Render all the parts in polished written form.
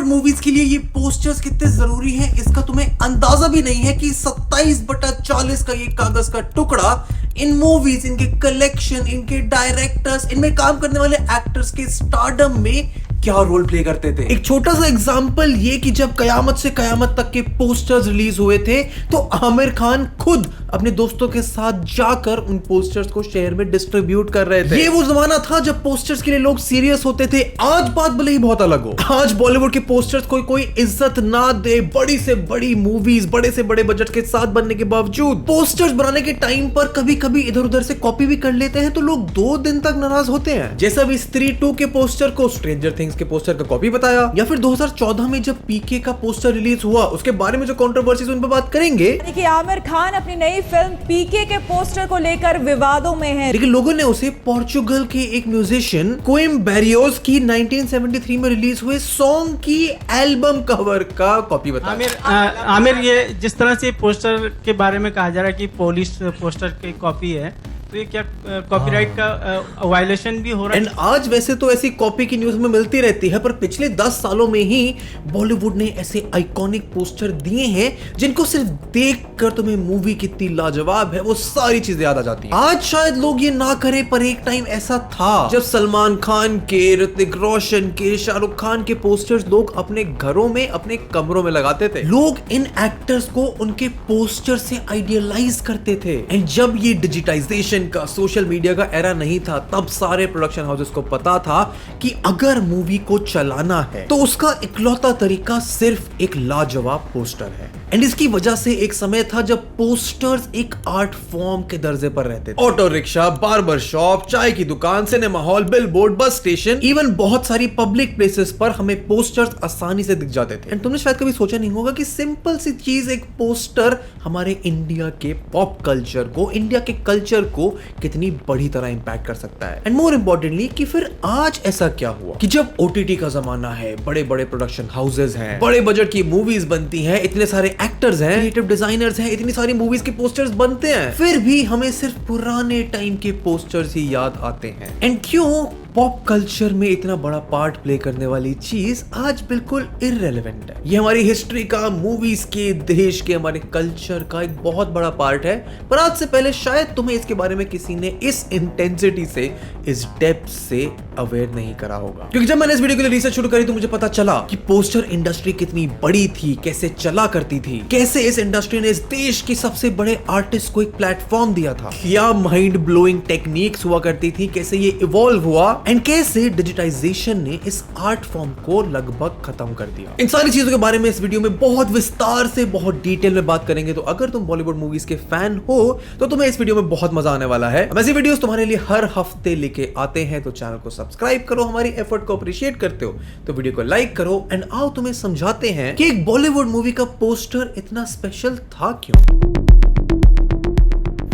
Movies के लिए ये पोस्टर्स कितने जरूरी हैं इसका तुम्हें अंदाजा भी नहीं है कि 27/40 का ये कागज का टुकड़ा इन मूवीज, इनके कलेक्शन, इनके डायरेक्टर्स, इनमें काम करने वाले एक्टर्स के स्टारडम में क्या रोल प्ले करते थे। एक छोटा सा एग्जांपल ये कि जब कयामत से कयामत तक के पोस्टर्स रिलीज हुए थे तो आमिर खान खुद अपने दोस्तों के साथ जाकर उन पोस्टर्स को शहर में डिस्ट्रीब्यूट कर रहे थे। ये वो जमाना था जब पोस्टर्स के लिए लोग सीरियस होते थे। आज बात भले ही बहुत अलग हो, आज बॉलीवुड के पोस्टर्स कोई इज्जत ना दे। बड़ी से बड़ी मूवीज बड़े से बड़े बजट के साथ बनने के बावजूद पोस्टर्स बनाने के टाइम पर कभी कभी इधर उधर से कॉपी भी कर लेते हैं तो लोग 2 दिन तक नाराज होते हैं। जैसा भी स्त्री 2 के पोस्टर को स्ट्रेंजर थिंग्स के पोस्टर का कॉपी बताया, या फिर 2014 में जब पीके का पोस्टर रिलीज हुआ उसके बारे में जो कंट्रोवर्सीज उन पर बात करेंगे। देखिए आमिर खान अपनी नई फिल्म पीके के पोस्टर को लेकर विवादों में है, लेकिन लोगों ने उसे पोर्चुगल के एक म्यूजिशियन कोएम बैरियोस की 1973 में रिलीज हुए सॉन्ग की एल्बम कवर का कॉपी बताया। आमिर ये जिस तरह से पोस्टर के बारे में कहा जा रहा है कि पोलिश पोस्टर की कॉपी है, तो ये क्या कॉपीराइट का वायलेशन भी हो रहा है? एंड आज वैसे तो ऐसी कॉपी की न्यूज में मिलती रहती है, पर पिछले 10 सालों में ही बॉलीवुड ने ऐसे आइकॉनिक पोस्टर दिए हैं जिनको सिर्फ देखकर तुम्हें मूवी कितनी लाजवाब है वो सारी चीजें याद आ जाती हैं। आज शायद लोग ये ना करें, पर एक टाइम ऐसा था जब सलमान खान के, ऋतिक रोशन के, शाहरुख खान के पोस्टर्स लोग अपने घरों में, अपने कमरों में लगाते थे। लोग इन एक्टर्स को उनके पोस्टर से आइडियलाइज करते थे। एंड जब ये डिजिटाइजेशन का, सोशल मीडिया का एरा नहीं था, तब सारे प्रोडक्शन हाउसेस को पता था कि अगर मूवी को चलाना है तो उसका इकलौता तरीका सिर्फ एक लाजवाब पोस्टर है। एंड इसकी वजह से एक समय था जब पोस्टर्स एक आर्ट फॉर्म के दर्जे पर रहते थे। ऑटो रिक्शा, बार्बर शॉप, चाय की दुकान, cinema hall, billboard, bus station, even बहुत सारी पब्लिक प्लेसेस पर हमें पोस्टर्स आसानी से दिख जाते थे। एंड तुमने शायद कभी सोचा नहीं होगा कि सिंपल सी चीज, एक पोस्टर हमारे इंडिया के पॉप कल्चर को, इंडिया के कल्चर को कितनी बड़ी तरह इंपैक्ट कर सकता है। एंड मोर इंपॉर्टेंटली कि फिर आज ऐसा क्या हुआ कि जब ओटीटी का जमाना है, बड़े बड़े प्रोडक्शन हाउसेस हैं, बड़े बजट की मूवीज बनती हैं, इतने सारे एक्टर्स हैं, क्रिएटिव डिजाइनर्स हैं, इतनी सारी मूवीज के पोस्टर्स बनते हैं, फिर भी हमें सिर्फ पुराने टाइम के पोस्टर्स ही याद आते हैं। एंड क्यों? पॉप कल्चर में इतना बड़ा पार्ट प्ले करने वाली चीज आज बिल्कुल इररिलेवेंट है। ये हमारी हिस्ट्री का, मूवीज के, देश के, हमारे कल्चर का एक बहुत बड़ा पार्ट है, पर आज से पहले शायद तुम्हें इसके बारे में किसी ने इस इंटेंसिटी से, इस डेप्थ से अवेयर नहीं करा होगा। क्योंकि जब मैंने इस वीडियो के लिए रिसर्च शुरू करी तो मुझे पता चला कि पोस्टर इंडस्ट्री कितनी बड़ी थी, कैसे चला करती थी, कैसे इस इंडस्ट्री ने इस देश के सबसे बड़े आर्टिस्ट को एक प्लेटफॉर्म दिया था, क्या माइंड ब्लोइंग टेक्निक्स हुआ करती थी, कैसे ये इवॉल्व हुआ, एंड कैसे डिजिटाइजेशन ने इस आर्ट फॉर्म को लगभग खत्म कर दिया। इन सारी चीजों के बारे में इस वीडियो में बहुत विस्तार से, बहुत डिटेल में बात करेंगे। तो अगर तुम बॉलीवुड मूवीज के फैन हो तो तुम्हें इस वीडियो में बहुत मजा आने वाला है। हम ऐसी वीडियोस तुम्हारे लिए हर हफ्ते लेके आते हैं, तो चैनल को सब्सक्राइब करो, हमारी एफर्ट को अप्रिशिएट करते हो तो वीडियो को लाइक करो। एंड आओ तुम्हें समझाते हैं कि एक बॉलीवुड मूवी का पोस्टर इतना स्पेशल था क्यों।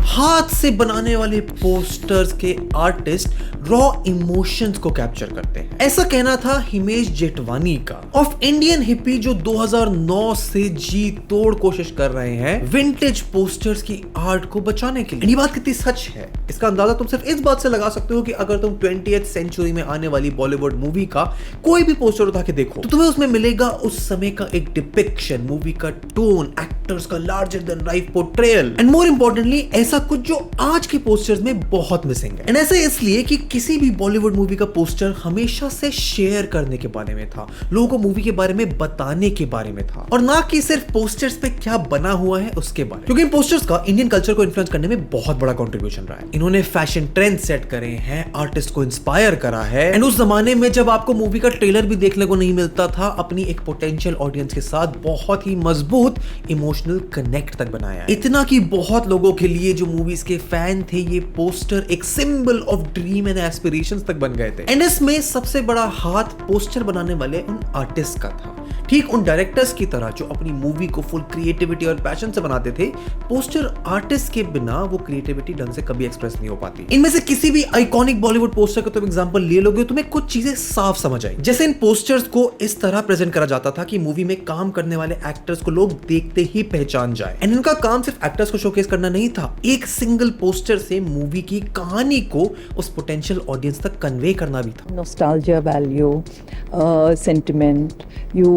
हाथ से बनाने वाले पोस्टर्स के आर्टिस्ट रॉ इमोशंस को कैप्चर करते हैं, ऐसा कहना था हिमेश जेठवानी का, ऑफ इंडियन हिप्पी, जो 2009 से जी तोड़ कोशिश कर रहे हैं विंटेज पोस्टर्स की आर्ट को बचाने के लिए। ये बात कितनी सच है इसका अंदाजा तुम सिर्फ इस बात से लगा सकते हो कि अगर तुम 20th सेंचुरी में आने वाली बॉलीवुड मूवी का कोई भी पोस्टर उठा के देखो तो तुम्हें उसमें मिलेगा उस समय का एक डिपिक्शन, मूवी का टोन, एक्टर्स का larger than life portrayal, and more importantly ऐसा कुछ जो आज के पोस्टर्स में बहुत मिसिंग है। एंड ऐसे इसलिए कि किसी भी बॉलीवुड मूवी का पोस्टर हमेशा से शेयर करने के बारे में था, लोगों को मूवी के बारे में बताने के बारे में था, और ना कि सिर्फ पोस्टर्स पे क्या बना हुआ है उसके बारे में। क्योंकि इन पोस्टर्स का इंडियन कल्चर को इन्फ्लुएंस करने में बहुत बड़ा कंट्रीब्यूशन रहा है। इन्होंने फैशन ट्रेंड सेट करे हैं, आर्टिस्ट को इंस्पायर करा है। एंड उस जमाने में जब आपको मूवी का ट्रेलर भी देखने को नहीं मिलता था, अपनी एक पोटेंशियल ऑडियंस के साथ बहुत ही मजबूत इमोशनल कनेक्ट तक बनाया। इतना कि बहुत लोगों के लिए जो मूवीज के फैन थे, ये पोस्टर एक symbol of dream and aspirations तक बन गए थे। एंड इसमें सबसे बड़ा हाथ पोस्टर बनाने वाले उन आर्टिस्ट का था, ठीक उन डायरेक्टर्स की तरह जो अपनी मूवी को फुल क्रिएटिविटी और पैशन से बनाते थे। पोस्टर आर्टिस्ट के बिना वो क्रिएटिविटी ढंग से कभी एक्सप्रेस नहीं हो पाती। इनमें से किसी भी आइकॉनिक बॉलीवुड पोस्टर का तुम एग्जांपल ले लोगे, तुम्हें कुछ चीजें साफ समझ आई। जैसे इन पोस्टर्स को इस तरह प्रेजेंट करा जाता था कि मूवी में काम करने वाले एक्टर्स को लोग देखते ही पहचान जाए। एंड इनका काम सिर्फ एक्टर्स को शोकेस करना नहीं था, एक एक सिंगल पोस्टर से मूवी की कहानी को उस पोटेंशियल ऑडियंस तक कन्वे करना भी था। Nostalgia value, sentiment. You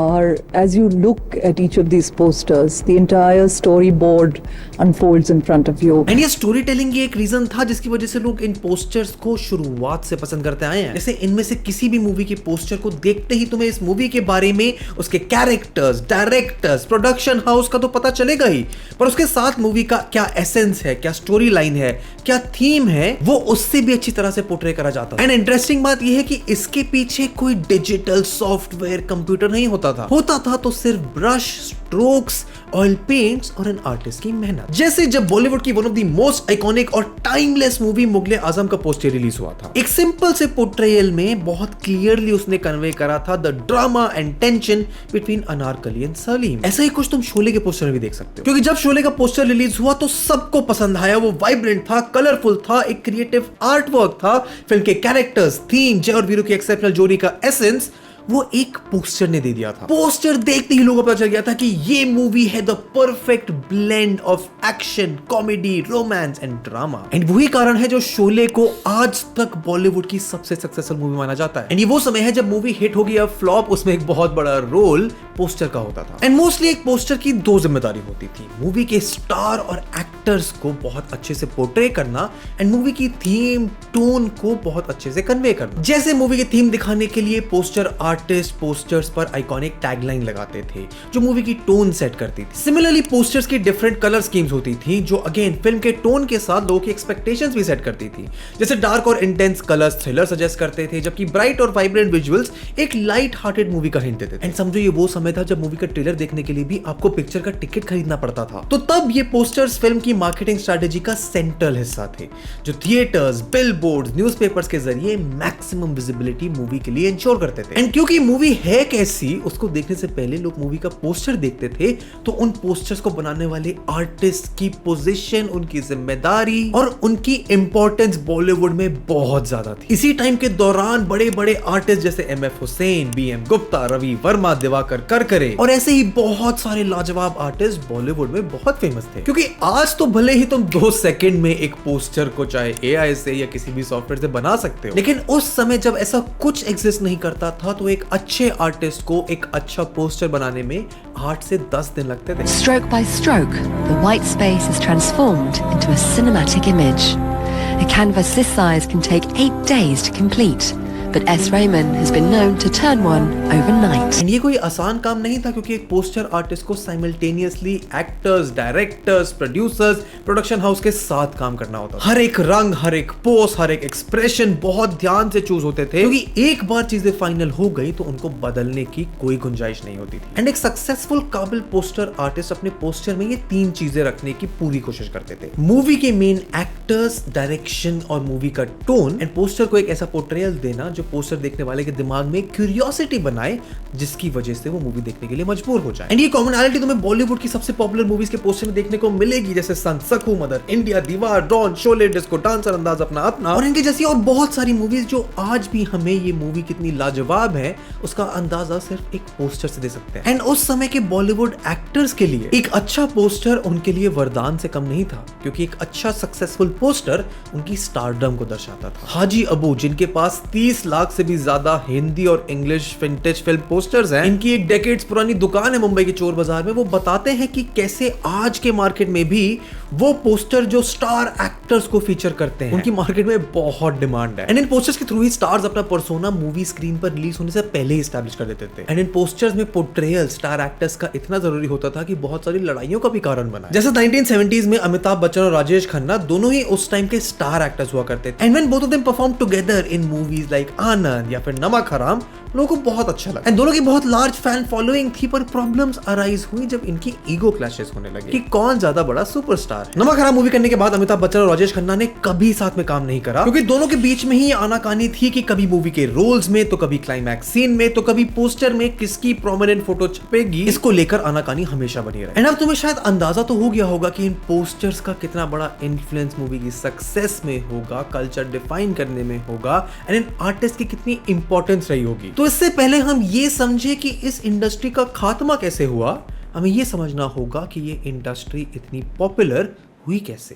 are, as you look at each of these posters, the entire storyboard unfolds in front of you. And ये स्टोरी टेलिंग ये एक रीजन था जिसकी वजह से लोग इन पोस्टर्स को शुरुआत से पसंद करते आए हैं। जैसे इनमें से किसी भी मूवी के पोस्टर को देखते ही तुम्हें इस मूवी के बारे में, उसके कैरेक्टर्स, डायरेक्टर्स, प्रोडक्शन हाउस का तो पता चलेगा ही, पर उसके साथ मूवी का क्या एसेंस है, क्या स्टोरी लाइन है, क्या थीम है, वो उससे भी अच्छी तरह से पोर्ट्रे करा जाता है। एंड इंटरेस्टिंग बात यह है कि इसके पीछे कोई डिजिटल सॉफ्टवेयर कंप्यूटर नहीं होता था तो सिर्फ ब्रश स्ट्रोक्स, ऑयल पेंट्स और एन आर्टिस्ट की मेहनत। जैसे जब बॉलीवुड की one of the most iconic और टाइमलेस मूवी मुगले आजम का पोस्टर रिलीज हुआ था, एक सिंपल से पोर्ट्रेयल में बहुत क्लियरली उसने कन्वे करा था the drama and tension between Anarkali and Salim. ऐसा ही कुछ तुम शोले के पोस्टर में भी देख सकते हो, क्योंकि जब शोले का पोस्टर रिलीज हुआ तो सबको पसंद आया। वो वाइब्रेंट था, कलरफुल था, एक क्रिएटिव आर्ट वर्क था, फिल्म के कैरेक्टर्स, थीम, जय और वीरू की एक्सेप्शनल जोड़ी का एसेंस वो एक पोस्टर ने दे दिया था। पोस्टर देखते ही लोगों को पता चल गया था कि ये मूवी है the perfect blend of action, comedy, romance and drama. And वही कारण है जो शोले को आज तक बॉलीवुड की सबसे सक्सेसफुल मूवी माना जाता है। एंड ये वो समय है जब मूवी हिट होगी या फ्लॉप, उसमें एक बहुत बड़ा रोल पोस्टर का होता था। एंड मोस्टली एक पोस्टर की दो जिम्मेदारी होती थी, मूवी के स्टार और एक्टर्स को बहुत अच्छे से पोर्ट्रे करना एंड मूवी की थीम, टोन को बहुत अच्छे से कन्वे करना। जैसे मूवी की थीम दिखाने के लिए पोस्टर आर्टिस्ट पोस्टर्स पर आइकॉनिक टैगलाइन लगाते थे जो मूवी की टोन सेट करती थी। सिमिलरली पोस्टर्स की डिफरेंट कलर स्कीम्स होती थी जो अगेन फिल्म के टोन के साथ लोगों की एक्सपेक्टेशंस भी सेट करती थी। जैसे डार्क और इंटेंस कलर्स थ्रिलर सजेस्ट करते थे, जबकि ब्राइट और वाइब्रेंट विजुअल्स एक लाइट हार्टेड मूवी का हिंट देते थे। एंड समझो ये वो समय था जब मूवी का ट्रेलर देखने के लिए भी आपको पिक्चर का टिकट खरीदना पड़ता था। तो तब ये पोस्टर्स फिल्म की मार्केटिंग स्ट्रेटेजी का सेंट्रल हिस्सा थे, जो थिएटर्स, बिलबोर्ड्स, न्यूज़पेपर्स के जरिए मैक्सिमम विजिबिलिटी मूवी के लिए इंश्योर करते थे। एंड क्योंकि मूवी है कैसी, उसको देखने से पहले लोग मूवी का पोस्टर देखते थे, तो उन पोस्टर्स को बनाने वाले आर्टिस्ट की पोजीशन, उनकी जिम्मेदारी और उनकी इंपॉर्टेंस बॉलीवुड में बहुत ज्यादा थी। इसी टाइम के दौरान बड़े बड़े आर्टिस्ट जैसे एम.एफ. हुसैन, बी.एम. गुप्ता, रवि वर्मा, दिवाकर करकरे और ऐसे ही बहुत सारे लाजवाब आर्टिस्ट बॉलीवुड में बहुत फेमस थे। क्योंकि आज तो भले ही तुम 2 सेकंड में एक पोस्टर को चाहे AI से या किसी भी सॉफ्टवेयर से बना सकते हो, लेकिन उस समय जब ऐसा कुछ एग्जिस्ट नहीं करता था तो एक अच्छे आर्टिस्ट को एक अच्छा पोस्टर बनाने में 8 से 10 दिन लगते थे। Stroke by stroke, the white space is transformed into a cinematic image. A canvas this size can take 8 days to complete. But S. Raymond has been known to turn one overnight. And ये कोई आसान काम नहीं था, क्योंकि एक poster artist को simultaneously actors, directors, producers, production house के साथ काम करना होता था। हर एक रंग, हर एक पोज, हर एक एक्सप्रेशन बहुत ध्यान से चूज होते थे, क्योंकि एक बार चीजें फाइनल हो गई तो उनको बदलने की कोई गुंजाइश नहीं होती थी। एंड एक सक्सेसफुल काबिल पोस्टर आर्टिस्ट अपने पोस्टर में ये 3 चीजें रखने की पूरी कोशिश करते थे: मूवी के मेन एक्टर्स, डायरेक्शन और मूवी का टोन। एंड पोस्टर को एक ऐसा पोर्ट्रेयल देना जो पोस्टर देखने वाले के दिमाग में क्यूरियोसिटी बनाए, जिसकी वजह से वो मूवी देखने के लिए मजबूर हो जाए। एंड ये कॉमनैलिटी तुम्हें बॉलीवुड की सबसे पॉपुलर मूवीज के पोस्टर में देखने को मिलेगी, जैसे सनसकू, मदर इंडिया, दीवार, डॉन, शोले, डिस्को डांसर, अंदाज अपना अपना और इनके जैसी और बहुत सारी मूवीज जो आज भी हमें ये मूवी कितनी लाजवाब है उसका अंदाजा सिर्फ एक पोस्टर से दे सकते हैं। एंड उस समय के बॉलीवुड एक्टर्स के लिए एक अच्छा पोस्टर उनके लिए वरदान से कम नहीं था, क्योंकि एक अच्छा सक्सेसफुल पोस्टर उनकी स्टारडम को दर्शाता था। हाजी अबू, जिनके पास 30 लाख से भी ज्यादा हिंदी और इंग्लिश विंटेज फिल्म पोस्टर्स हैं, इनकी एक डेकेड्स पुरानी दुकान है मुंबई के चोर बाजार में। वो बताते हैं कि कैसे आज के मार्केट में भी वो पोस्टर जो स्टार एक्टर्स को फीचर करते हैं, उनकी मार्केट में बहुत डिमांड है। एंड इन पोस्टर्स के थ्रू ही स्टार्स अपना पर्सोना मूवी स्क्रीन पर रिलीज होने से पहले ही एस्टैब्लिश कर देते थे। एंड इन पोस्टर्स में पोर्ट्रेयल स्टार एक्टर्स का इतना जरूरी होता था कि बहुत सारी लड़ाइयों का भी कारण बना। जैसे 1970s में अमिताभ बच्चन और राजेश खन्ना दोनों ही उस टाइम के स्टार एक्टर्स हुआ करते थे। And when both of them perform together in movies like Anand या फिर नमक हराम, लोगों को बहुत अच्छा लगा। एंड दोनों की बहुत लार्ज फैन फॉलोइंग थी, पर प्रॉब्लम्स अराइज हुई जब इनकी ईगो क्लैशेस होने लगे कि कौन ज्यादा बड़ा सुपरस्टार है। नमक हराम मूवी करने के बाद अमिताभ बच्चन और राजेश खन्ना ने कभी साथ में काम नहीं करा, क्योंकि दोनों के बीच में ही आनाकानी थी कि कभी मूवी के रोल्स में, तो कभी क्लाइमैक्स सीन में, तो कभी पोस्टर में किसकी प्रोमिनेंट फोटो छपेगी, इसको लेकर आनाकानी हमेशा बनी रही। एंड अब तुम्हें शायद अंदाजा तो हो गया होगा कि इन पोस्टर्स का कितना बड़ा इन्फ्लुएंस मूवी की सक्सेस में होगा, कल्चर डिफाइन करने में होगा, एंड इन आर्टिस्ट की कितनी इंपॉर्टेंस रही होगी। तो इससे पहले हम ये समझे कि इस इंडस्ट्री का खात्मा कैसे हुआ, हमें ये समझना होगा कि ये इंडस्ट्री इतनी पॉपुलर हुई कैसे?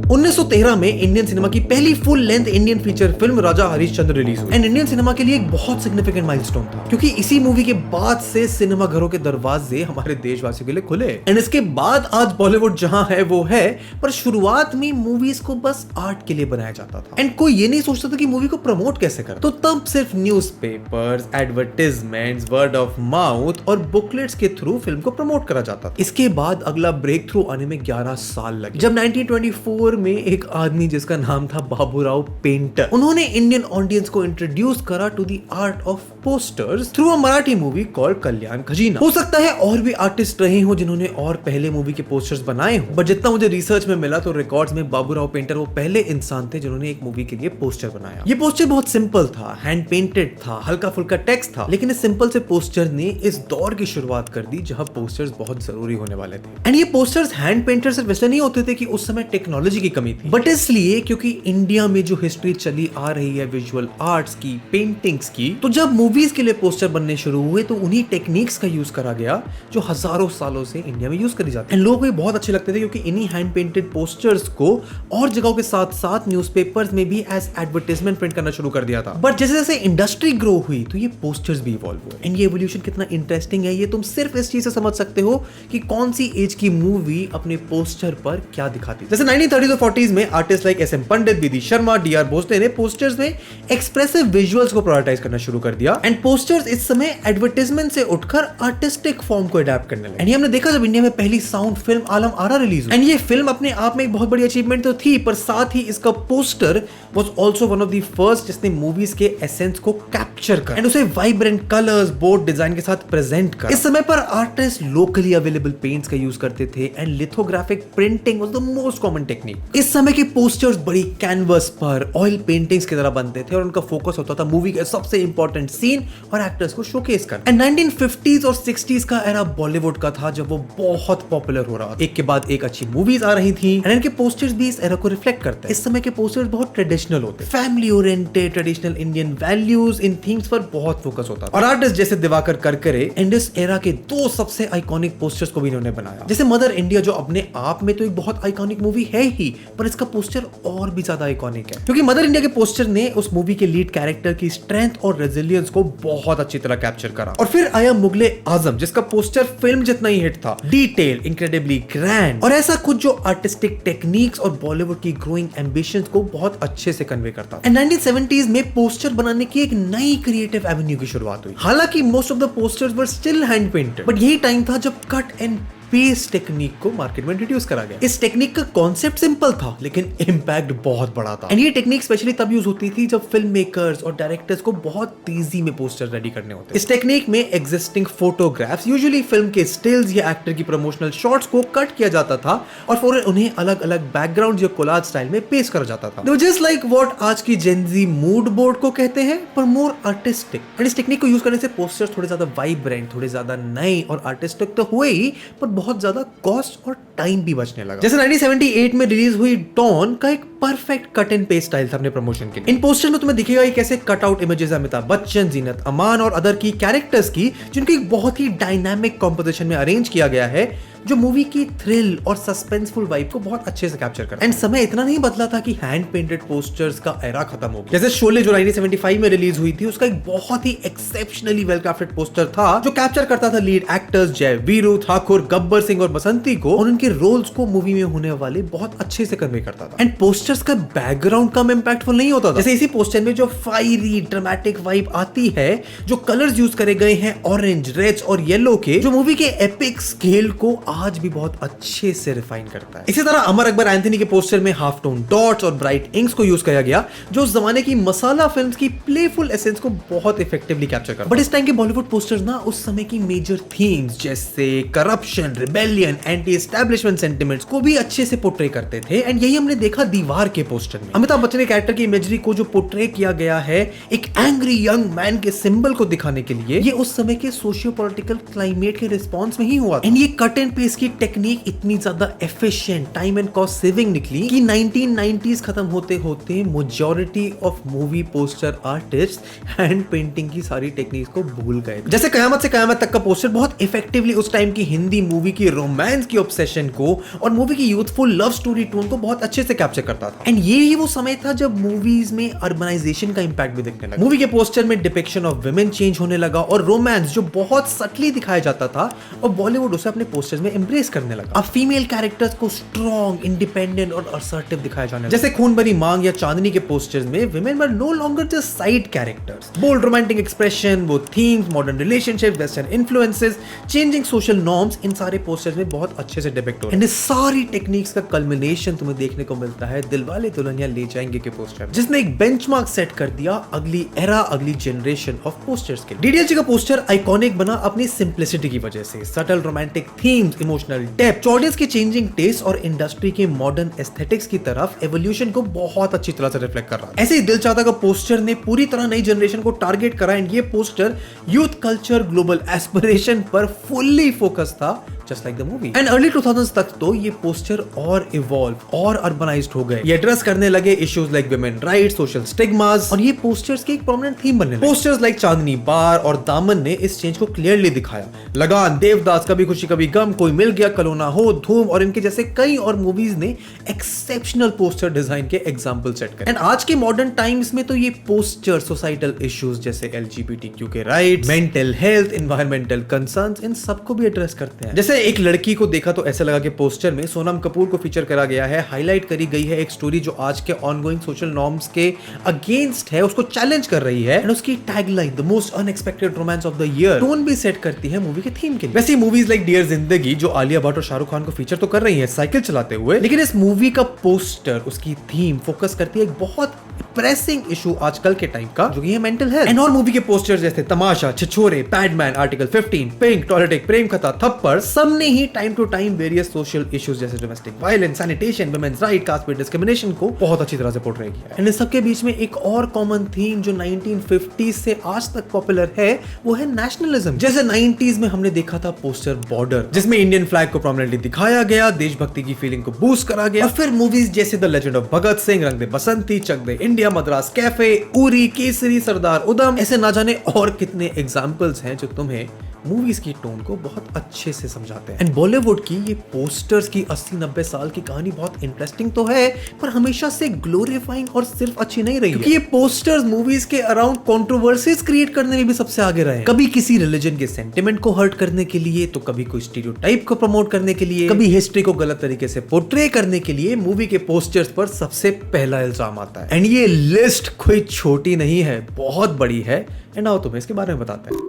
1913 में इंडियन सिनेमा की पहली full length Indian feature film Raja Harishchandra release हुई एंड इंडियन सिनेमा के लिए एक बहुत सिग्निफिकेंट माइलस्टोन था, क्योंकि इसी मूवी के बाद से सिनेमा घरों के दरवाजे हमारे देशवासियों के लिए खुले एंड इसके बाद आज बॉलीवुड जहां है वो है, पर शुरुआत में मूवीज को बस आर्ट के लिए बनाया जाता था एंड कोई ये नहीं सोचता था कि मूवी को प्रमोट कैसे कर। तो तब सिर्फ newspapers, advertisements, word of mouth और बुकलेट्स के थ्रू फिल्म को प्रमोट करा जाता था। इसके बाद अगला ब्रेक थ्रू आने में 11 साल लगे, जब 1924 में एक आदमी जिसका नाम था बाबूराव पेंटर, उन्होंने इंडियन ऑडियंस को इंट्रोड्यूस करा to the art of posters through a Marathi movie called Kalyan Khajina. हो सकता है और भी आर्टिस्ट रहे हो जिन्होंने और पहले मूवी के पोस्टर्स बनाए हो, बट जितना मुझे रिसर्च में मिला तो रिकॉर्ड्स में बाबूराव पेंटर वो पहले इंसान थे जिन्होंने एक मूवी के लिए पोस्टर बनाया। ये पोस्टर बहुत सिंपल था, हैंड पेंटेड था, हल्का फुल्का टेक्स्ट था, लेकिन इस सिंपल से पोस्टर ने इस दौर की शुरुआत कर दी जहां पोस्टर्स बहुत जरूरी होने वाले थे। एंड ये पोस्टर्स हैंड पेंटर सिर्फ इसलिए नहीं होते थे कि उस समय टेक्नोलॉजी की कमी थी, बट इसलिए क्योंकि इंडिया में जो हिस्ट्री चली आ रही है विजुअल आर्ट्स की, पेंटिंग्स की, तो जब मूवीज के लिए पोस्टर बनने शुरू हुए तो उन्हीं टेक्निक्स का यूज करा गया जो हजारों सालों से इंडिया में यूज करी जाती है। लोगों को बहुत अच्छे लगते थे क्योंकि इन्हीं हैंड पेंटेड पोस्टर्स को और जगहों के साथ साथ न्यूज़पेपर्स में भी एज एडवर्टाइजमेंट प्रिंट करना शुरू कर दिया था। बट जैसे जैसे इंडस्ट्री ग्रो हुई तो ये पोस्टर्स भी इवॉल्व हुए एंड ये एवोल्यूशन कितना इंटरेस्टिंग है ये तुम सिर्फ इस चीज से समझ सकते हो कि कौन सी एज की मूवी अपने पोस्टर पर क्या दिखाती। जैसे 1930s और 40s में artist like S M Pandit, BD Sharma, D R Bhosle ने पोस्टर्स में एक्सप्रेसिव विजुअल्स को प्रायोरिटाइज करना शुरू कर दिया एंड पोस्टर्स इस समय एडवर्टाइजमेंट से उठकर आर्टिस्टिक फॉर्म को अडैप्ट करने लगे। एंड ये हमने देखा जब इंडिया में पहली sound film Alam Ara release हुई एंड ये फिल्म अपने आप में एक बहुत बड़ी अचीवमेंट तो थी, पर साथ ही इसका poster was also one of the first जिसने मूवीज के एसेंस को कैप्चर कर एंड उसे वाइब्रेंट कलर्स, बोर्ड डिजाइन के साथ प्रेजेंट कर। इस समय पर आर्टिस्ट लोकली अवेलेबल पेंट्स का यूज करते थे and lithographic printing was the most common technique. इस समय के पोस्टर्स बड़ी कैनवस पर ऑयल पेंटिंग्स की तरह बनते थे और उनका फोकस होता था मूवी के सबसे इंपॉर्टेंट सीन और एक्टर्स को शोकेस कर। एंड 1950s और 60s का एरा बॉलीवुड का था जब वो बहुत पॉपुलर हो रहा था, एक के बाद एक अच्छी मूवीज आ रही थी एंड इनके पोस्टर्स भी इस एरा को रिफ्लेक्ट करते हैं। इस समय के पोस्टर्स बहुत ट्रेडिशनल होते, family oriented, traditional Indian values, इन थीम्स पर बहुत फोकस होता और आर्टिस्ट जैसे दिवाकर करकरे एंड इस एरा के दो सबसे आइकॉनिक पोस्टर्स को भी इन्होंने बनाया, जैसे मदर इंडिया जो अपने आप में तो एक बहुत आइकॉनिक मूवी है ही, पर इसका पोस्टर और भी ज्यादा आइकॉनिक है क्योंकि मदर इंडिया के पोस्टर ने उस मूवी के लीड कैरेक्टर की स्ट्रेंथ और रेजिलियंस को बहुत अच्छी तरह कैप्चर करा। और फिर आया मुगले आजम जिसका पोस्टर फिल्म जितना ही हिट था, डिटेल, इनक्रेडिबली ग्रैंड और ऐसा कुछ जो आर्टिस्टिक टेक्निक्स और बॉलीवुड की ग्रोइंग एम्बिशंस को बहुत अच्छे से कन्वे करता। एंड 1970s में पोस्टर बनाने की एक नई क्रिएटिव एवेन्यू की शुरुआत हुई। हालांकि most of the posters were still hand painted, but यही टाइम था जब कट एंड पेस्ट टेक्निक को मार्केट में इंट्रोड्यूस करा गया। इस टेक्निक का कॉन्सेप्ट सिंपल था लेकिन इंपैक्ट बहुत बड़ा था एंड ये टेक्निक स्पेशली तब यूज होती थी जब फिल्म मेकर्स और डायरेक्टर्स को बहुत तेजी में पोस्टर रेडी करने होते। इस टेक्निक में एग्जिस्टिंग फोटोग्राफ्स, यूजुअली फिल्म के स्टिल्स या एक्टर की प्रमोशनल शॉट्स को कट किया जाता था और फिर उन्हें अलग अलग बैकग्राउंड या कोलाज स्टाइल में पेश करा जाता था, जस्ट लाइक व्हाट आज की जेनजी मूड बोर्ड को कहते हैं, पर मोर आर्टिस्टिक। एंड इस टेक्निक को यूज करने से पोस्टर्स थोड़े ज्यादा वाइब्रेंट, थोड़े ज्यादा नए और आर्टिस्टिक तो हुए ही, पर बहुत ज्यादा कॉस्ट और टाइम भी बचने लगा। जैसे 1978 में रिलीज हुई डॉन का एक perfect cut and paste style था अपने प्रमोशन के लिए। इन पोस्टर में तुम्हें दिखेगा कि कैसे cut out images Amitabh Bachchan, Zeenat Aman और अदर की कैरेक्टर्स की, जिनको एक बहुत ही डायनामिक कॉम्पोजिशन में अरेंज किया गया है जो मूवी की थ्रिल और सस्पेंसफुल वाइब को बहुत अच्छे से कैप्चर करता है। एंड समय इतना नहीं बदला था कि हैंड पेंटेड पोस्टर्स का एरा खत्म हो गया। जैसे शोले जो 1975 में रिलीज हुई थी, उसका एक बहुत ही एक्सेप्शनली वेल क्राफ्टेड पोस्टर था जो कैप्चर करता था लीड एक्टर्स जय वीरू, ठाकुर, गब्बर सिंह और बसंती को और उनके रोल्स को मूवी में होने वाले बहुत अच्छे से कन्वे करता था। एंड पोस्टर्स का बैकग्राउंड कम इंपैक्टफुल नहीं होता था। जैसे इसी पोस्टर में जो फायरी ड्रामेटिक वाइब आती है, जो कलर्स यूज करे गए हैं ऑरेंज, रेड और येलो के, जो मूवी के एपिक स्केल को आज भी बहुत अच्छे से रिफाइन करता है। इसी तरह अमर अकबर एंथनी के पोस्टर में हाफ टोन डॉट्स और ब्राइट इंक्स को यूज किया गया जो उस जमाने की मसाला फिल्म्स की प्लेफुल एसेंस को बहुत इफेक्टिवली कैप्चर करता है। बट इस टाइम के बॉलीवुड पोस्टर्स ना उस समय की मेजर थीम्स जैसे corruption, rebellion, anti establishment sentiments को भी अच्छे से पोर्ट्रे करते थे। एंड यही हमने देखा दीवार के पोस्टर में। अमिताभ बच्चन के कैरेक्टर की इमेजरी को जो पोर्ट्रे किया गया है एक एंग्री यंग मैन के सिंबल को दिखाने के लिए, ये उस समय के सोशियो पॉलिटिकल क्लाइमेट के रिस्पॉन्स में ही हुआ। एंड ये कट एंड पे इसकी टेक्निक इतनी ज्यादा efficient, time and cost saving निकली कि 1990s खत्म होते होते majority of movie poster artist hand painting की सारी टेक्निक्स को भूल गए। जैसे कयामत से कयामत तक का पोस्टर बहुत इफेक्टिवली उस टाइम की हिंदी मूवी की रोमांस की ऑब्सेशन को और मूवी की यूथफुल लव स्टोरी टोन को बहुत अच्छे से कैप्चर करता था। एंड ये ही वो समय था जब मूवीज में अर्बनाइजेशन का इंपैक्ट भी दिखने लगा। मूवी के पोस्टर में डिपिक्शन ऑफ विमेन चेंज होने लगा और रोमांस जो बहुत सटली दिखाया जाता था और बॉलीवुड उसे अपने पोस्टर्स में एम्ब्रेस करने लगा। अब फीमेल कैरेक्टर्स को स्ट्रॉन्ग, इंडिपेंडेंट और असर्टिव दिखाया जाने लगा। जैसे खून भरी मांग या चांदनी के पोस्टर्स में women were no longer just side characters. Bold romantic expression, वो themes, modern relationship, western influences, changing social norms इन सारे पोस्टर्स में बहुत अच्छे से डिपिक्ट हो रहे हैं। एंड सारी टेक्निक्स का कल्मिनेशन तुम्हें देखने को मिलता है दिलवाले दुल्हनिया ले जाएंगे के पोस्टर, जिसने एक बेंचमार्क सेट कर दिया अगली एरा, अगली जनरेशन ऑफ पोस्टर्स के। डीडीएलजे का पोस्टर आइकॉनिक बना अपनी सिंप्लिसिटी की वजह से, subtle romantic themes, emotional depth, audience के चेंजिंग टेस्ट और इंडस्ट्री के मॉडर्न एस्थेटिक्स की तरफ एवोल्यूशन को बहुत अच्छी तरह से रिफ्लेक्ट कर रहा है। ऐसे ही दिल चाहता का पोस्टर ने पूरी तरह नई जनरेशन को टारगेट करा एंड ये poster youth culture, global aspiration पर फुल्ली फोकस था, just like the movie. And early 2000s तक तो ये पोस्टर और इवॉल्व और अर्बनाइज्ड हो गए। ये एड्रेस करने लगे issues like women rights, social stigmas और ये पोस्टर्स के एक प्रोमिनेंट थीम बनने लगे। पोस्टर्स लाइक चांदनी बार और दामन ने इस चेंज को क्लियरली दिखाया। लगान, देवदास, कभी खुशी कभी गम, कोई मिल गया, कलोना हो, धूम और इनके जैसे कई और मूवीज ने एक्सेप्शनल पोस्टर डिजाइन के एग्जांपल सेट करे। एंड आज के मॉडर्न टाइम्स में तो ये पोस्टर सोसाइटल इश्यूज जैसे LGBTQ के rights, mental health, environmental concerns, इन सबको भी एड्रेस करते हैं। जैसे एक लड़की को देखा तो ऐसा लगा कि पोस्टर में सोनम कपूर को फीचर करा गया है, हाईलाइट करी गई है एक स्टोरी जो आज के ऑनगोइंग सोशल नॉर्म्स के अगेंस्ट है, उसको चैलेंज कर रही है। एंड उसकी tagline the most unexpected romance of the year tone भी सेट करती है मूवी के थीम के लिए। वैसे मूवीज लाइक डियर जिंदगी जो आलिया भट्ट और शाहरुख खान को फीचर तो कर रही है साइकिल चलाते हुए, लेकिन इस मूवी का पोस्टर, उसकी थीम फोकस करती है एक बहुत प्रेसिंग इशू आजकल के टाइम का, जो कि है मेंटल हेल्थ। एंड और मूवी के पोस्टर्स जैसे Tamasha, Chhichhore, Padman, article 15, Pink, टॉयलेटिक, प्रेम कथा, थप्पड़, सबने ही time to time various social issues जैसे domestic violence, sanitation, women's right, caste based discrimination को बहुत अच्छी तरह से पोर्ट्रे किया है। एंड इन सबके बीच में एक और कॉमन थीम जो 1950s से आज तक पॉपुलर है वो है नेशनलिज्म। जैसे 90s में हमने देखा था पोस्टर बॉर्डर, जिसमें इंडियन फ्लैग को प्रोमिनेंटली दिखाया गया, देशभक्ति की फीलिंग को बूस्ट करा गया। और फिर मूवीज जैसे the legend of Bhagat Singh, रंग दे बसंती, चक दे इंडिया, मद्रास कैफे, उरी, केसरी, सरदार उधम, ऐसे ना जाने और कितने एग्जाम्पल्स हैं जो तुम्हें मूवीज की टोन को बहुत अच्छे से समझाते हैं। एंड बॉलीवुड की ये पोस्टर्स की 80-90 साल की कहानी बहुत इंटरेस्टिंग तो है, पर हमेशा से ग्लोरीफाइंग और सिर्फ अच्छी नहीं रही, क्योंकि ये पोस्टर्स मूवीज के अराउंड कंट्रोवर्सीज क्रिएट करने में भी सबसे आगे रहे। कभी किसी रिलीजन के सेंटिमेंट को हर्ट करने के लिए, तो कभी कोई स्टीरियोटाइप को प्रमोट करने के लिए, कभी हिस्ट्री को गलत तरीके से पोर्ट्रे करने के लिए मूवी के पोस्टर्स पर सबसे पहला इल्जाम आता है। एंड ये लिस्ट कोई छोटी नहीं है, बहुत बड़ी है। एंड आओ तुम्हें इसके बारे में बताते हैं।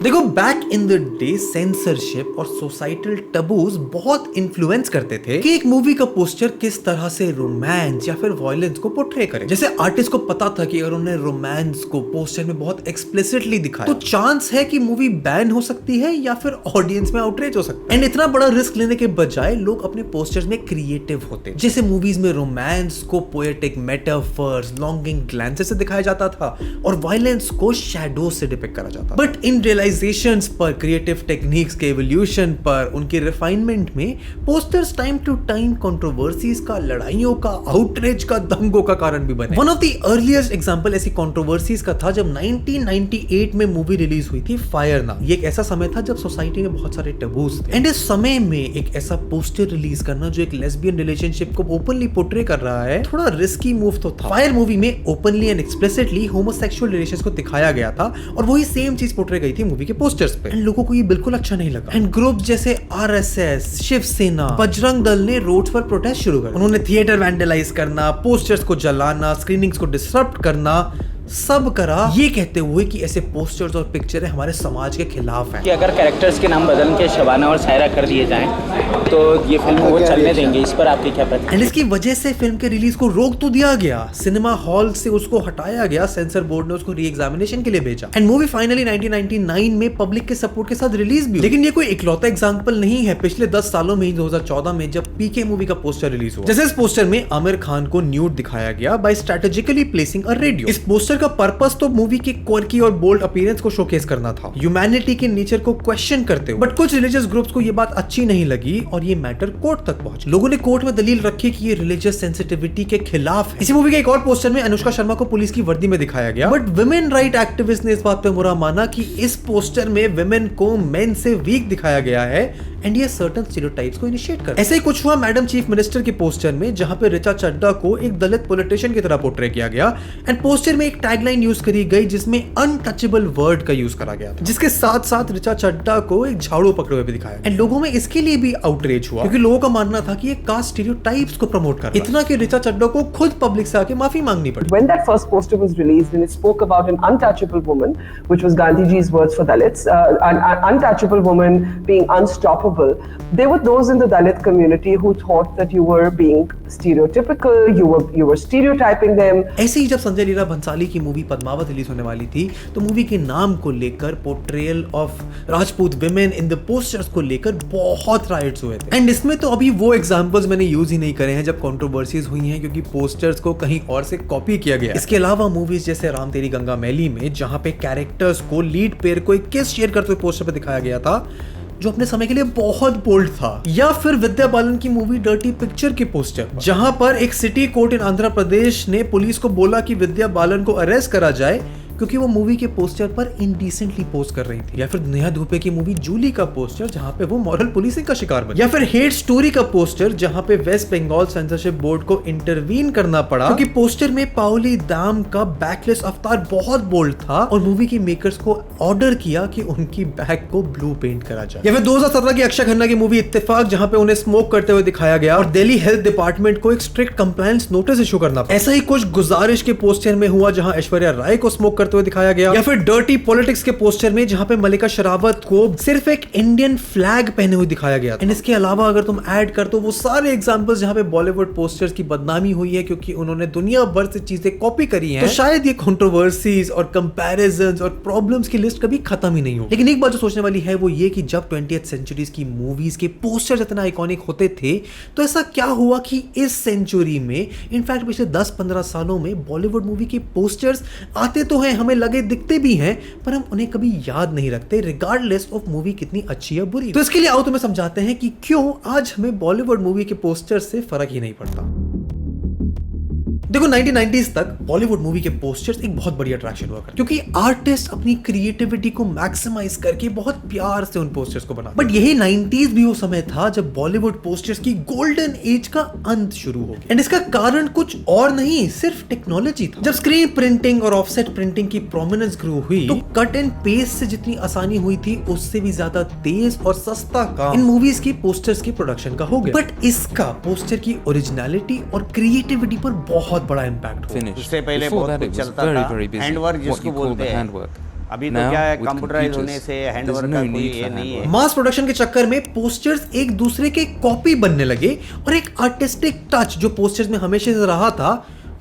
देखो, back in the day censorship और सोसाइटल टबूज बहुत इन्फ्लुएंस करते थे कि एक मूवी का पोस्टर किस तरह से रोमांस या फिर वायलेंस को पोर्ट्रे करे। जैसे आर्टिस्ट को पता था कि अगर उन्होंने रोमांस को पोस्टर में बहुत एक्सप्लिसिटली दिखाया तो चांस है कि मूवी बैन हो सकती है या फिर ऑडियंस में आउटरीच हो सकता है। एंड इतना बड़ा रिस्क लेने के बजाय लोग अपने पोस्टर्स में क्रिएटिव होते, जैसे मूवीज में रोमांस को पोएटिक मेटाफर्स, लॉन्गिंग ग्लैंसेस से दिखाया जाता था और वायलेंस को शैडो से डिपिक्ट करा जाता। बट इन पर, क्रिएटिव टेक्निक्स के एवोल्यूशन पर, उनके रिफाइनमेंट में posters time to time controversies का, लड़ाइयों का, आउटरीच का, दंगों का कारण भी बने। One of the earliest example ऐसी कंट्रोवर्सीज का था जब 1998 में मूवी रिलीज हुई थी फायर नाम। ये एक ऐसा समय था जब सोसाइटी में बहुत सारे टबूज थे। एंड इस समय में एक ऐसा पोस्टर रिलीज करना जो एक लेस्बियन रिलेशनशिप को ओपनली पोर्ट्रे कर रहा है, थोड़ा रिस्की मूव तो था। फायर मूवी में openly and explicitly homosexual relations को दिखाया गया था और वही सेम चीज पोर्ट्रे गई थी मूवी के पोस्टर्स पे। एंड लोगों को ये बिल्कुल अच्छा नहीं लगा। एंड ग्रुप जैसे RSS, शिवसेना, बजरंग दल ने रोड्स पर प्रोटेस्ट शुरू कर। उन्होंने थिएटर वैंडलाइज करना, पोस्टर्स को जलाना, स्क्रीनिंग्स को डिसरप्ट करना, सब करा, ये कहते हुए कि ऐसे पोस्टर्स और पिक्चरें हमारे समाज के खिलाफ हैं। कि अगर कैरेक्टर्स के नाम बदल के शबाना और सायरा कर दिए जाएं तो ये फिल्म वो चलने देंगे, इस पर आपकी क्या प्रतिक्रिया? एंड इसकी वजह से फिल्म के रिलीज को रोक तो दिया गया, सिनेमा हॉल से उसको हटाया गया, सेंसर बोर्ड ने उसको री एग्जामिनेशन के लिए भेजा। एंड मूवी फाइनली 1999 में पब्लिक के सपोर्ट के साथ रिलीज भी। लेकिन ये कोई इकलौता एग्जाम्पल नहीं है। पिछले 10 सालों में ही 2014 में जब PK मूवी का पोस्टर रिलीज हुआ, जैसे इस पोस्टर में आमिर खान को न्यूड दिखाया गया by strategically placing a radio. इस पोस्टर का पर्पस तो मूवी के क्वर्की और बोल्ड अपीयरेंस को शोकेस करना था, ह्यूमैनिटी के नेचर को क्वेश्चन करते हुए। बट कुछ रिलीजियस ग्रुप्स को ये बात अच्छी नहीं लगी और ये मैटर कोर्ट तक पहुंचा। लोगों ने कोर्ट में दलील रखी कि ये रिलीजियस सेंसिटिविटी के खिलाफ है। इसी मूवी के एक और पोस्टर में अनुष्का शर्मा को पुलिस की वर्दी में दिखाया गया, बट वुमेन राइट एक्टिविस्ट ने इस बात पे बुरा माना कि इस पोस्टर में वुमेन को मेन से वीक दिखाया गया है एंड ये सर्टेन स्टीरियोटाइप्स को इनिशिएट कर। ऐसे ही कुछ हुआ मैडम चीफ मिनिस्टर के पोस्टर में, जहां पे ऋचा चड्ढा को एक दलित पॉलिटिशियन की तरह पोर्ट्रे किया गया एंड पोस्टर में एक टैगलाइन यूज करी गई जिसमें अनटचेबल वर्ड का यूज करा गया था, जिसके साथ साथ ऋचा चड्ढा को एक झाड़ू पकड़े हुए भी दिखाया एंड लोगों में इसके लिए भी आउटरीच हुआ क्योंकि लोगों का मानना था कि ये कास्ट स्टीरियोटाइप्स को प्रमोट कर रहा है, इतना कि ऋचा चड्ढा को खुद पब्लिक से आके माफी मांगनी पड़ी। When that first poster was released and it spoke about an untouchable woman, which was Gandhiji's words for Dalits, an untouchable woman being unstoppable, there were those in the Dalit community who thought that you were being stereotypical, you were stereotyping them. ऐसे ही जब संजय लीला भंसाली की movie Padmaavat release होने वाली थी तो movie के नाम को लेकर, portrayal of Rajput women in the posters को लेकर बहुत राइट्स हुए थे एंड इसमें तो अभी वो एग्जांपल्स मैंने यूज ही नहीं करे हैं जब कंट्रोवर्सीज हुई हैं क्योंकि पोस्टर्स को कहीं और से कॉपी किया गया। इसके अलावा मूवीज जैसे राम तेरी गंगा मैली में जहां पे कैरेक्टर्स को लीड पेयर को एक किस शेयर करते हुए पोस्टर पे दिखाया गया था जो अपने समय के लिए बहुत बोल्ड था, या फिर विद्या बालन की मूवी डर्टी पिक्चर के पोस्टर जहां पर एक सिटी कोर्ट इन आंध्र प्रदेश ने पुलिस को बोला कि विद्या बालन को अरेस्ट करा जाए क्योंकि वो मूवी के पोस्टर पर इनडिसेंटली पोस्ट कर रही थी, या फिर नेहा धूपे की मूवी जूली का पोस्टर जहां पे वो मॉरल पुलिसिंग का शिकार बनी, या फिर हेट स्टोरी का पोस्टर जहां पे वेस्ट बंगाल सेंसरशिप बोर्ड को इंटरवीन करना पड़ा क्योंकि पोस्टर में पाओली दाम का बैकलेस अवतार बहुत बोल्ड था और मूवी के मेकर्स को ऑर्डर किया कि उनकी बैक को ब्लू पेंट करा जाए, या फिर 2017 की अक्षय खन्ना की मूवी इत्तेफाक जहां पे उन्हें स्मोक करते हुए दिखाया गया और दिल्ली हेल्थ डिपार्टमेंट को एक स्ट्रिक्ट कंप्लायंस नोटिस इशू करना पड़ा। ऐसा ही कुछ गुजारिश के पोस्टर में हुआ जहां ऐश्वर्या राय को स्मोक हुए दिखाया गया, या फिर डर्टी पॉलिटिक्स के पोस्टर में जहां पे मलिका शेरावत को सिर्फ एक इंडियन फ्लैग पहने हुए दिखाया गया। एंड इसके अलावा अगर तुम ऐड कर तो वो सारे एग्जांपल्स जहां पे बॉलीवुड पोस्टर्स की बदनामी हुई है क्योंकि उन्होंने दुनिया भर से चीजें कॉपी करी हैं, तो शायद ये कंट्रोवर्सीज और कंपैरिजंस और प्रॉब्लम्स की लिस्ट कभी खत्म ही नहीं हो। लेकिन एक बात जो सोचने वाली है वो ये कि जब 20th सेंचुरीज की मूवीज के पोस्टर्स इतना आइकॉनिक होते थे तो ऐसा क्या हुआ कि इस सेंचुरी में, इनफैक्ट पिछले 10-15 सालों में बॉलीवुड मूवी के पोस्टर्स आते तो हैं, हमें लगे दिखते भी हैं, पर हम उन्हें कभी याद नहीं रखते रिगार्डलेस ऑफ मूवी कितनी अच्छी या बुरी। तो इसके लिए आओ तुम्हें समझाते हैं कि क्यों आज हमें बॉलीवुड मूवी के पोस्टर से फर्क ही नहीं पड़ता। देखो 1990s तक बॉलीवुड मूवी के पोस्टर्स एक बहुत बड़ी अट्रैक्शन हुआ करते क्योंकि आर्टिस्ट अपनी क्रिएटिविटी को मैक्सिमाइज करके बहुत प्यार से उन पोस्टर्स को बना। बट यही 90s भी वो समय था जब बॉलीवुड पोस्टर्स की गोल्डन एज का अंत शुरू हो गया एंड इसका कारण कुछ और नहीं सिर्फ टेक्नोलॉजी था। जब स्क्रीन प्रिंटिंग और ऑफसेट प्रिंटिंग की प्रोमिनेंस ग्रो हुई तो कट एंड पेस्ट से जितनी आसानी हुई थी उससे भी ज्यादा तेज और सस्ता काम इन मूवीज की पोस्टर्स की प्रोडक्शन का हो गया। बट इसका पोस्टर की ओरिजिनलिटी और क्रिएटिविटी पर बहुत बड़ा इम्पैक्ट हुआ। उससे पहले बहुत कुछ चलता था, हैंडवर्क जिसको बोलते हैं। अभी तो क्या है, कंप्यूटराइज होने से हैंडवर्क का कोई ये नहीं है। मास प्रोडक्शन के चक्कर में पोस्टर्स एक दूसरे के कॉपी बनने लगे और एक आर्टिस्टिक टच जो पोस्टर्स में हमेशा से रहा था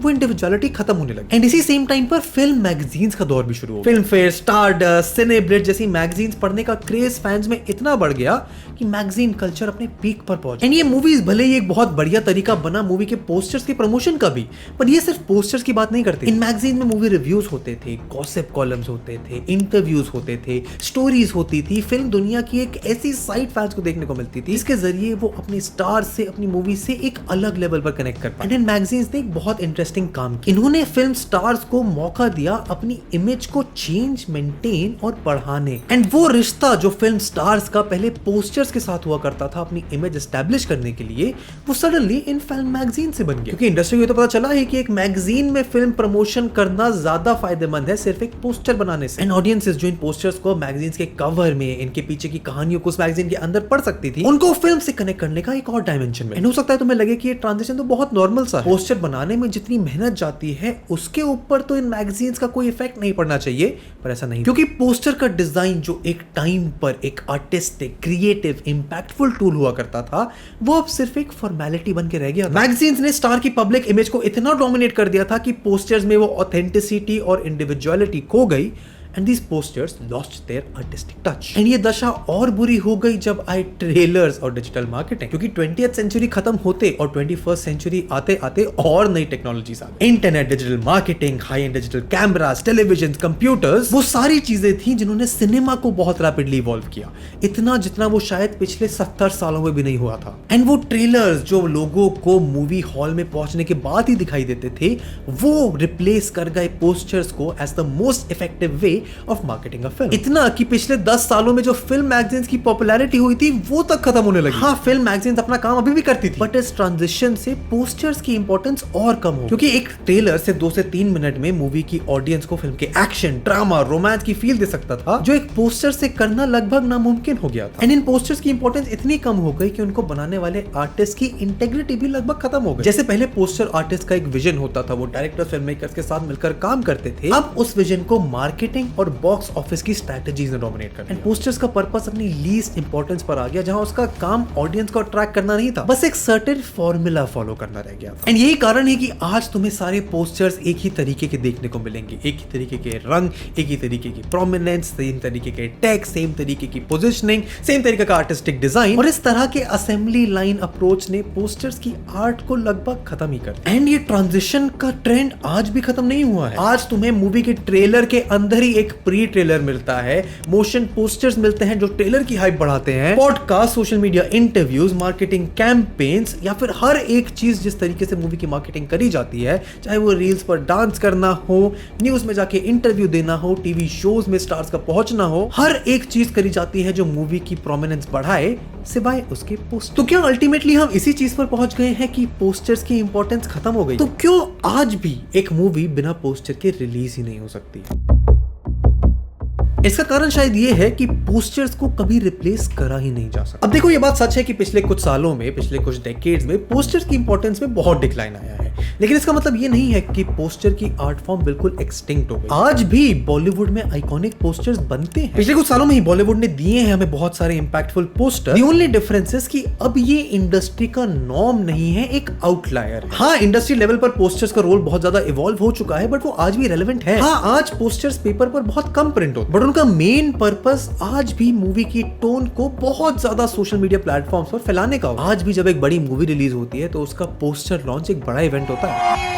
वो इंडिविजुअलिटी खत्म होने लगी। एंड इसी सेम टाइम पर फिल्म मैगजीन्स का दौर भी शुरू हो गया। फिल्म फेयर, स्टारडस्ट, सिनेब्लिट्ज जैसी मैगजीन्स पढ़ने का क्रेज फैंस में इतना बढ़ गया कि मैगजीन कल्चर अपने पीक पर पहुंचा। एंड ये मूवीज भले ही एक बहुत बढ़िया तरीका बना मूवी के पोस्टर्स के प्रमोशन का भी, पर ये सिर्फ पोस्टर्स की बात नहीं करते। इन मैगजीन में मूवी रिव्यूज होते थे, गॉसिप कॉलम्स होते थे, इंटरव्यूज होते थे, स्टोरीज होती थी, फिल्म दुनिया की एक ऐसी साइड फैंस को देखने को मिलती थी इसके जरिए वो अपने स्टार से, अपनी मूवी से एक अलग लेवल पर कनेक्ट कर पाए। एंड इन मैगजीन्स ने एक बहुत इंटरेस्टिंग काम किया। इन्होंने फिल्म स्टार्स को मौका दिया अपनी इमेज को चेंज, मेंटेन और बढ़ाने। एंड वो रिश्ता जो फिल्म स्टार्स का पहले पोस्टर्स के साथ हुआ करता था अपनी इमेज एस्टैब्लिश करने के लिए, वो सडनली इन फिल्म मैगजीन से बन गया। क्योंकि इंडस्ट्री को तो पता चला है कि एक मैगजीन में फिल्म प्रमोशन करना ज्यादा फायदेमंद है सिर्फ एक पोस्टर बनाने से। एंड ऑडियंसेस जो इन पोस्टर्स को मैगजीन्स के कवर में, इनके पीछे की कहानियों को उस मैगजीन के अंदर पढ़ सकती थी, उनको फिल्म से कनेक्ट करने का एक और डायमेंशन में। हो सकता है तुम्हें लगे कि ये ट्रांजिशन तो बहुत नॉर्मल सा है, पोस्टर बनाने में जितनी मेहनत जाती है उसके ऊपर तो इन मैगजीन्स का कोई इफेक्ट नहीं पड़ना चाहिए, पर ऐसा नहीं, क्योंकि पोस्टर का डिजाइन जो एक टाइम पर एक आर्टिस्टिक, क्रिएटिव, इंपैक्टफुल टूल हुआ करता था, वो अब सिर्फ एक फॉर्मेलिटी बन के रह गया। मैगजीन्स ने स्टार की पब्लिक इमेज को इतना डोमिनेट कर दिया था कि पोस्टर्स में वो ऑथेंटिसिटी और इंडिविजुअलिटी खो गई and these posters lost their artistic touch. And ये दशा और बुरी हो गई जब आए ट्रेलर्स और डिजिटल मार्केटिंग, क्योंकि 20th सेंचुरी खत्म होते और 21st सेंचुरी आते आते और नई टेक्नोलॉजीज आ गई। Internet, digital marketing, high and digital cameras, television, computers, वो सारी चीजें थी जिन्होंने सिनेमा को बहुत रैपिडली इवॉल्व किया, इतना जितना वो शायद पिछले 70 सालों में भी नहीं हुआ था। एंड वो ट्रेलर्स जो लोगों को मूवी हॉल में पहुंचने के बाद ही दिखाई देते थे, वो रिप्लेस कर गए पोस्टर्स को as the most effective way of marketing a film. इतना कि पिछले 10 सालों में जो फिल्म मैगजीन्स की पॉपुलैरिटी हुई थी वो तक खत्म होने लगी। हाँ, फिल्म मैगजीन्स अपना काम अभी भी करती थी, बट इस ट्रांजिशन से पोस्टर्स की इंपॉर्टेंस और कम हो, क्योंकि एक ट्रेलर से 2 से 3 मिनट में मूवी की ऑडियंस को फिल्म के एक्शन, ड्रामा, रोमांस की फील दे सकता था, जो एक पोस्टर से करना लगभग नामुमकिन हो गया था। एंड इन पोस्टर्स की इंपॉर्टेंस इतनी कम हो गई कि उनको बनाने वाले आर्टिस्ट की इंटेग्रिटी भी लगभग खत्म हो गई। जैसे पहले पोस्टर आर्टिस्ट का एक विजन होता था, वो डायरेक्टर, फिल्म मेकर्स के साथ मिलकर काम करते थे, अब उस विजन को मार्केटिंग और बॉक्स ऑफिस की स्ट्रेटजीज ने डोमिनेट कर दिया। पोस्टर्स का पर्पस अपनी लीस्ट इंपॉर्टेंस पर आ गया, जहां उसका काम ऑडियंस को अट्रैक्ट करना नहीं था, बस एक सर्टेन फॉर्मूला फॉलो करना रह गया था। एंड यही कारण है कि आज तुम्हें सारे पोस्टर्स एक ही तरीके के देखने को मिलेंगे, एक ही तरीके के रंग, एक ही तरीके की प्रोमिनेंस, सेम तरीके के टेक्स्ट, सेम तरीके की पोजिशनिंग, सेम तरीके का आर्टिस्टिक डिजाइन, और इस तरह के असेंबली लाइन अप्रोच ने पोस्टर्स की आर्ट को लगभग खत्म ही कर दिया। एंड ये ट्रांजिशन का ट्रेंड आज भी खत्म नहीं हुआ है। आज तुम्हें मूवी के ट्रेलर के अंदर ही एक प्री ट्रेलर मिलता है, मोशन पोस्टर्स मिलते हैं जो ट्रेलर की हाइप बढ़ाते हैं, podcast, social media interviews, marketing campaigns, या फिर हर एक चीज जिस तरीके से मूवी की मार्केटिंग करी जाती है, चाहे वो रील्स पर डांस करना हो, न्यूज में जाके इंटरव्यू देना हो, टीवी शोज में स्टार्स का पहुंचना हो, हर एक चीज करी जाती है जो मूवी की प्रोमिनेंस बढ़ाए, सिवाय उसके पोस्ट। तो क्या अल्टीमेटली हम इसी चीज पर पहुंच गए हैं कि पोस्टर्स की इंपॉर्टेंस खत्म हो गई? तो क्यों आज भी एक मूवी बिना पोस्टर के रिलीज ही नहीं हो सकती? इसका कारण शायद ये है कि पोस्टर्स को कभी रिप्लेस करा ही नहीं जा सकता। अब देखो, ये बात सच है कि पिछले कुछ सालों में, पिछले कुछ डेकेड्स में पोस्टर्स की इंपॉर्टेंस में बहुत डिक्लाइन आया है, लेकिन इसका मतलब ये नहीं है कि पोस्टर की आर्ट फॉर्म बिल्कुल एक्सटिंक्ट हो गई। आज भी बॉलीवुड में आइकॉनिक पोस्टर्स बनते हैं। पिछले कुछ सालों में ही बॉलीवुड ने दिए हैं हमें बहुत सारे impactful poster. The only difference is कि अब ये इंडस्ट्री का नॉर्म नहीं है, एक आउटलायर है। हाँ, इंडस्ट्री लेवल पर पोस्टर्स का रोल बहुत ज्यादा इवॉल्व हो चुका है, बट वो आज भी रेलेवेंट है। हाँ, आज पोस्टर्स पेपर पर बहुत कम प्रिंट होते हैं, बट उनका मेन पर्पस आज भी मूवी की टोन को बहुत ज्यादा सोशल मीडिया प्लेटफॉर्म्स पर फैलाने का होगा। आज भी जब एक बड़ी मूवी रिलीज होती है तो उसका पोस्टर लॉन्च एक बड़ा इवेंट होता है।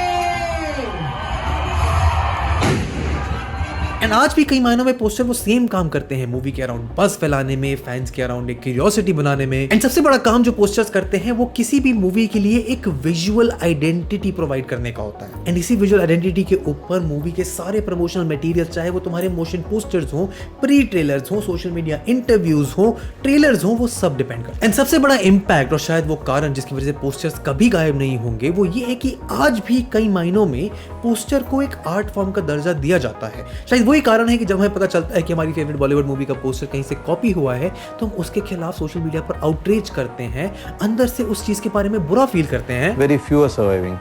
एंड आज भी कई मायनों में पोस्टर वो सेम काम करते हैं, मूवी के अराउंड बज़ फैलाने में, फैंस के अराउंड एक क्यूरियोसिटी बनाने में। एंड सबसे बड़ा काम जो पोस्टर्स करते हैं वो किसी भी मूवी के लिए एक विजुअल आइडेंटिटी प्रोवाइड करने का होता है। एंड इसी विजुअल आइडेंटिटी के ऊपर मूवी के सारे प्रमोशनल मटेरियल्स, चाहे वो तुम्हारे मोशन पोस्टर्स हो, प्री ट्रेलर्स हो, सोशल मीडिया इंटरव्यूज हो, ट्रेलर्स हो, वो सब डिपेंड करते हैं। एंड सबसे बड़ा इंपैक्ट और शायद वो कारण जिसकी वजह से पोस्टर्स कभी गायब नहीं होंगे, वो ये है कि आज भी कई मायनों में पोस्टर को एक आर्ट फॉर्म का दर्जा दिया जाता है। शायद वही कारण है कि जब हमें पता चलता है कि हमारी फेवरेट बॉलीवुड मूवी का पोस्टर कहीं से कॉपी हुआ है, तो हम उसके खिलाफ सोशल मीडिया पर आउटरीच करते हैं, अंदर से उस चीज के बारे में बुरा फील करते हैं। Very few are surviving,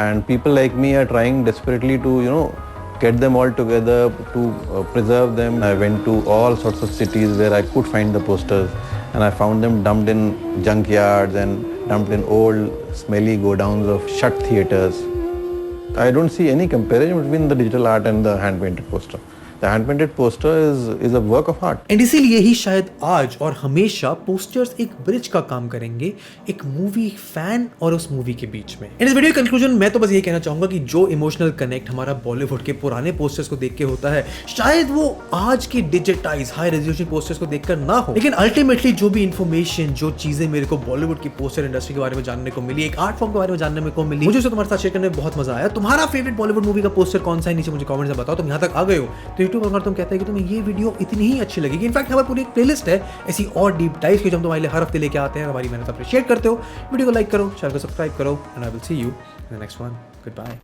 and people like me are trying desperately to, get them all together to preserve them. I went to all sorts of cities where I could find the posters, and I found them dumped in junkyards and dumped in old, smelly godowns of shut theaters. I don't see any comparison between the digital art and the hand-painted poster. The hand-painted poster is a work of art. And इसीलिए ही शायद आज और हमेशा posters एक bridge का काम करेंगे एक मूवी फैन और उस मूवी के बीच में। इन इस वीडियो कंक्लूजन मैं तो बस ये कहना चाहूंगा कि जो इमोशनल कनेक्ट हमारा बॉलीवुड के पुराने पोस्टर्स को देख के होता है, शायद वो आज के डिजिटाइज हाई रेजोल्यूशन पोस्टर्स को देखकर ना हो, लेकिन अल्टीमेटली जो भी इंफॉर्मेशन, जो चीजें मेरे को बॉलीवुड की पोस्टर इंडस्ट्री के बारे में जानने को मिली, एक आर्ट फॉर्म के बारे में जानने को मिली, मुझे तुम्हारे साथ शेयर करने में बहुत मजा आया। तुम्हारा फेवरेट बॉलीवुड मूवी का पोस्टर कौन सा है, नीचे मुझे कमेंट में बताओ। तुम यहाँ तक आ गए हो तो यूट्यूब अगर तुम कहते हैं कि तुम्हें ये वीडियो इतनी ही अच्छी लगेगी, इनफैक्ट हमारी पूरी एक प्लेलिस्ट है ऐसी और डीप डाइव की जो हम तुम्हारे लिए हर हफ्ते लेके आते हैं। हमारी मेहनत अप्रिशिएट करते हो, वीडियो को लाइक करो, चैनल को सब्सक्राइब करो, and I will see you in the next one. Good bye.